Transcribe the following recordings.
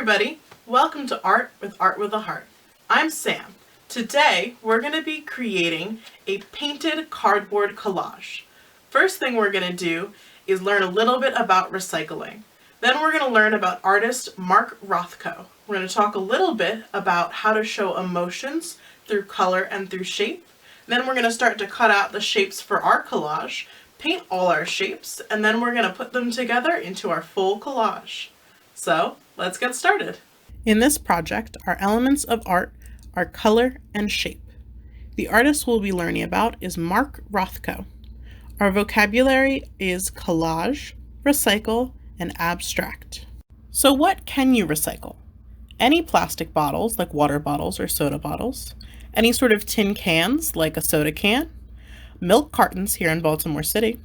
everybody, welcome to Art with a Heart. I'm Sam. Today we're going to be creating a painted cardboard collage. First thing we're going to do is learn a little bit about recycling. Then we're going to learn about artist Mark Rothko. We're going to talk a little bit about how to show emotions through color and through shape. Then we're going to start to cut out the shapes for our collage, paint all our shapes, and then we're going to put them together into our full collage. So let's get started. In this project, our elements of art are color and shape. The artist we'll be learning about is Mark Rothko. Our vocabulary is collage, recycle, and abstract. So what can you recycle? Any plastic bottles like water bottles or soda bottles, any sort of tin cans like a soda can, milk cartons here in Baltimore City,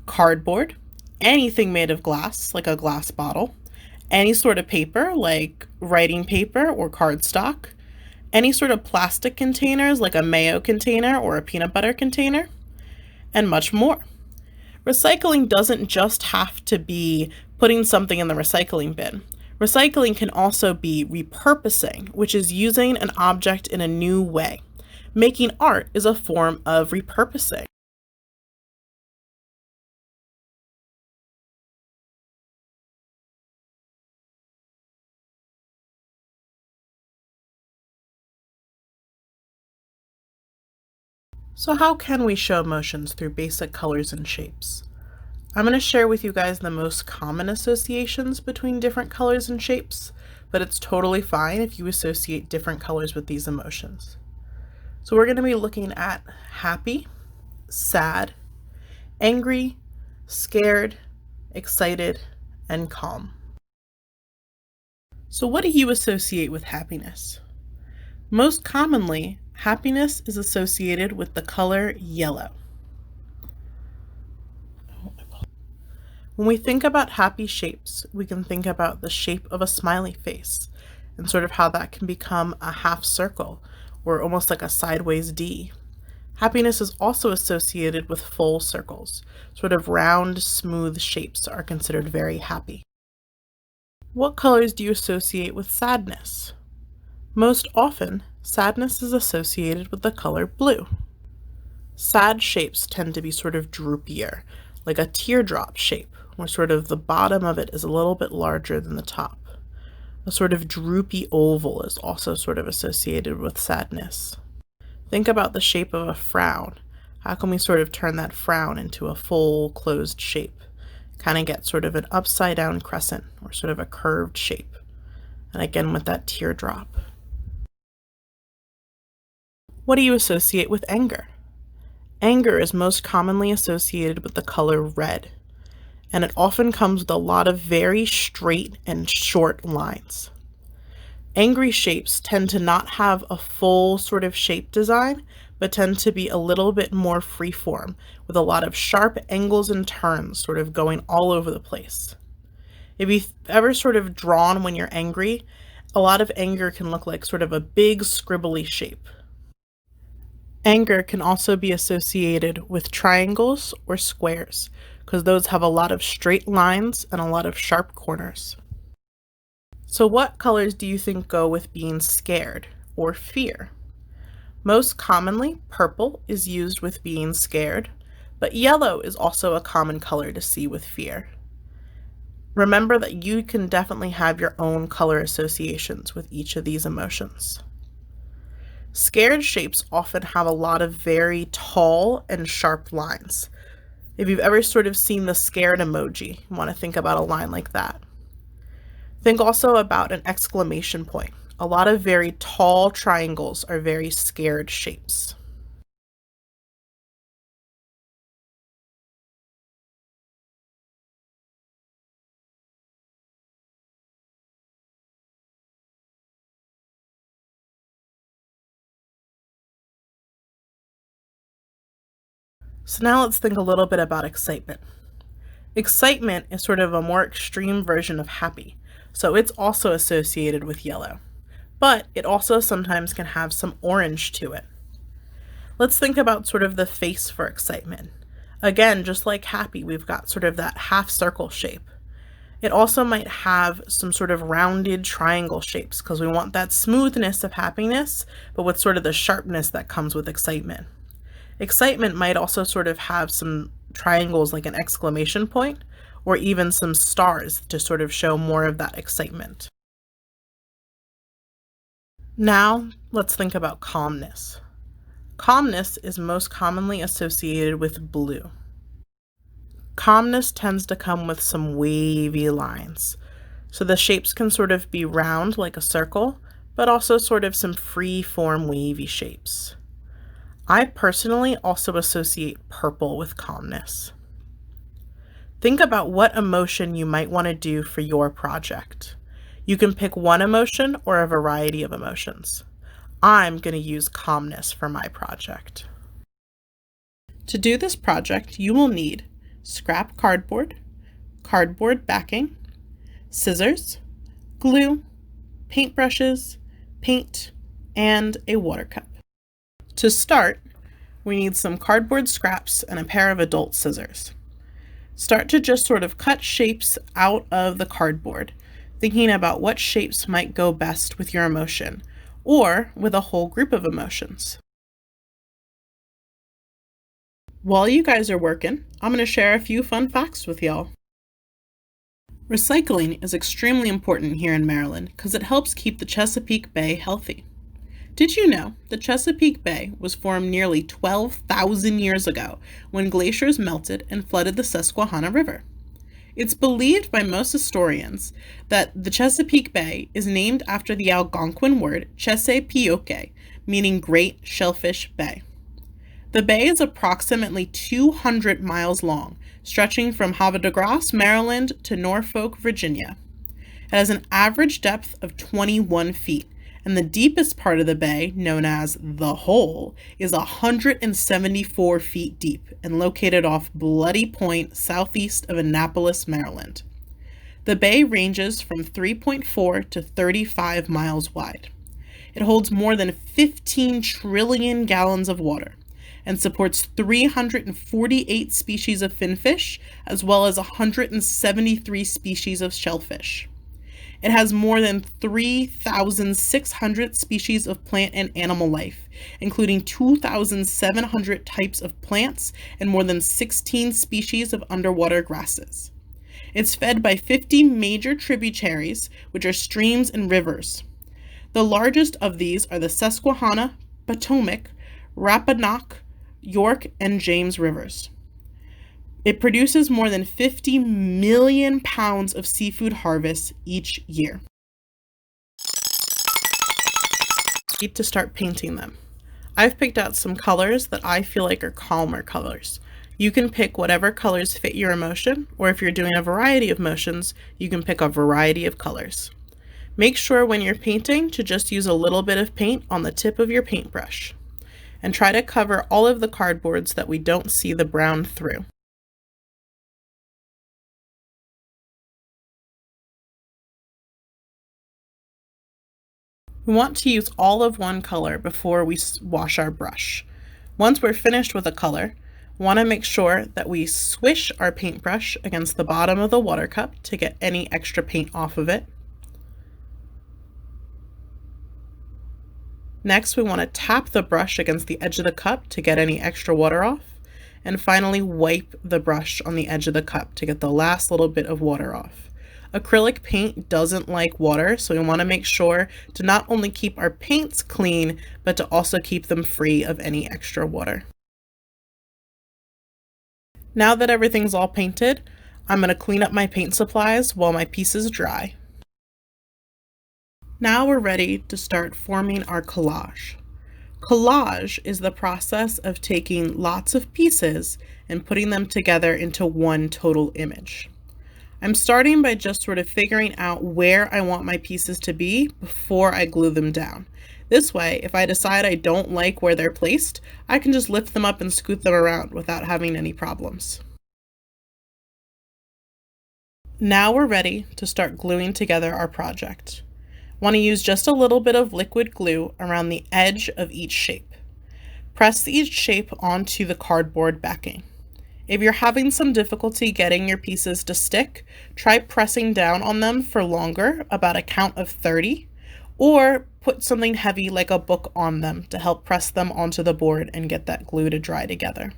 cardboard, anything made of glass like a glass bottle, any sort of paper like writing paper or cardstock, any sort of plastic containers like a mayo container or a peanut butter container, and much more. Recycling doesn't just have to be putting something in the recycling bin. Recycling can also be repurposing, which is using an object in a new way. Making art is a form of repurposing. So how can we show emotions through basic colors and shapes? I'm going to share with you guys the most common associations between different colors and shapes, but it's totally fine if you associate different colors with these emotions. So we're going to be looking at happy, sad, angry, scared, excited, and calm. So what do you associate with happiness? Most commonly, happiness is associated with the color yellow. When we think about happy shapes, we can think about the shape of a smiley face and sort of how that can become a half circle or almost like a sideways D. Happiness is also associated with full circles. Sort of round, smooth shapes are considered very happy. What colors do you associate with sadness? Most often, sadness is associated with the color blue. Sad shapes tend to be sort of droopier, like a teardrop shape, where sort of the bottom of it is a little bit larger than the top. A sort of droopy oval is also sort of associated with sadness. Think about the shape of a frown. How can we sort of turn that frown into a full closed shape? Kind of get sort of an upside down crescent or sort of a curved shape. And again with that teardrop. What do you associate with anger? Anger is most commonly associated with the color red, and it often comes with a lot of very straight and short lines. Angry shapes tend to not have a full sort of shape design, but tend to be a little bit more freeform, with a lot of sharp angles and turns sort of going all over the place. If you've ever sort of drawn when you're angry, a lot of anger can look like sort of a big scribbly shape. Anger can also be associated with triangles or squares, because those have a lot of straight lines and a lot of sharp corners. So what colors do you think go with being scared or fear? Most commonly, purple is used with being scared, but yellow is also a common color to see with fear. Remember that you can definitely have your own color associations with each of these emotions. Scared shapes often have a lot of very tall and sharp lines. If you've ever sort of seen the scared emoji, you want to think about a line like that. Think also about an exclamation point. A lot of very tall triangles are very scared shapes. So now let's think a little bit about excitement. Excitement is sort of a more extreme version of happy, so it's also associated with yellow, but it also sometimes can have some orange to it. Let's think about sort of the face for excitement. Again, just like happy, we've got sort of that half circle shape. It also might have some sort of rounded triangle shapes because we want that smoothness of happiness, but with sort of the sharpness that comes with excitement. Excitement might also sort of have some triangles like an exclamation point or even some stars to sort of show more of that excitement. Now, let's think about calmness. Calmness is most commonly associated with blue. Calmness tends to come with some wavy lines. So the shapes can sort of be round like a circle, but also sort of some free form wavy shapes. I personally also associate purple with calmness. Think about what emotion you might want to do for your project. You can pick one emotion or a variety of emotions. I'm going to use calmness for my project. To do this project, you will need scrap cardboard, cardboard backing, scissors, glue, paintbrushes, paint, and a water cup. To start, we need some cardboard scraps and a pair of adult scissors. Start to just sort of cut shapes out of the cardboard, thinking about what shapes might go best with your emotion, or with a whole group of emotions. While you guys are working, I'm going to share a few fun facts with y'all. Recycling is extremely important here in Maryland because it helps keep the Chesapeake Bay healthy. Did you know the Chesapeake Bay was formed nearly 12,000 years ago when glaciers melted and flooded the Susquehanna River? It's believed by most historians that the Chesapeake Bay is named after the Algonquin word Chesapeake, meaning Great Shellfish Bay. The bay is approximately 200 miles long, stretching from Havre de Grace, Maryland to Norfolk, Virginia. It has an average depth of 21 feet, and the deepest part of the bay, known as the Hole, is 174 feet deep and located off Bloody Point, southeast of Annapolis, Maryland. The bay ranges from 3.4 to 35 miles wide. It holds more than 15 trillion gallons of water and supports 348 species of finfish, as well as 173 species of shellfish. It has more than 3,600 species of plant and animal life, including 2,700 types of plants and more than 16 species of underwater grasses. It's fed by 50 major tributaries, which are streams and rivers. The largest of these are the Susquehanna, Potomac, Rappahannock, York, and James rivers. It produces more than 50 million pounds of seafood harvests each year. Need to start painting them. I've picked out some colors that I feel like are calmer colors. You can pick whatever colors fit your emotion, or if you're doing a variety of emotions, you can pick a variety of colors. Make sure when you're painting to just use a little bit of paint on the tip of your paintbrush, and try to cover all of the cardboards that we don't see the brown through. We want to use all of one color before we wash our brush. Once we're finished with a color, we want to make sure that we swish our paintbrush against the bottom of the water cup to get any extra paint off of it. Next, we want to tap the brush against the edge of the cup to get any extra water off. And finally, wipe the brush on the edge of the cup to get the last little bit of water off. Acrylic paint doesn't like water, so we want to make sure to not only keep our paints clean, but to also keep them free of any extra water. Now that everything's all painted, I'm going to clean up my paint supplies while my pieces dry. Now we're ready to start forming our collage. Collage is the process of taking lots of pieces and putting them together into one total image. I'm starting by just sort of figuring out where I want my pieces to be before I glue them down. This way, if I decide I don't like where they're placed, I can just lift them up and scoot them around without having any problems. Now we're ready to start gluing together our project. Want to use just a little bit of liquid glue around the edge of each shape. Press each shape onto the cardboard backing. If you're having some difficulty getting your pieces to stick, try pressing down on them for longer, about a count of 30, or put something heavy like a book on them to help press them onto the board and get that glue to dry together.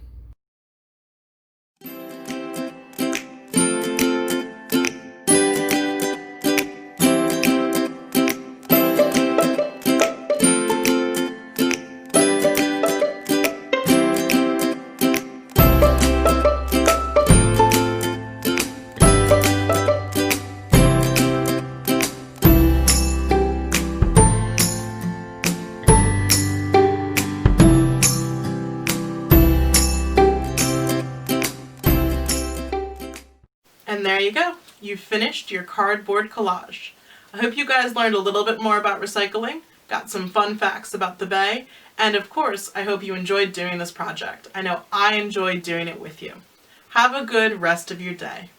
And there you go. You've finished your cardboard collage. I hope you guys learned a little bit more about recycling, got some fun facts about the Bay, and of course, I hope you enjoyed doing this project. I know I enjoyed doing it with you. Have a good rest of your day.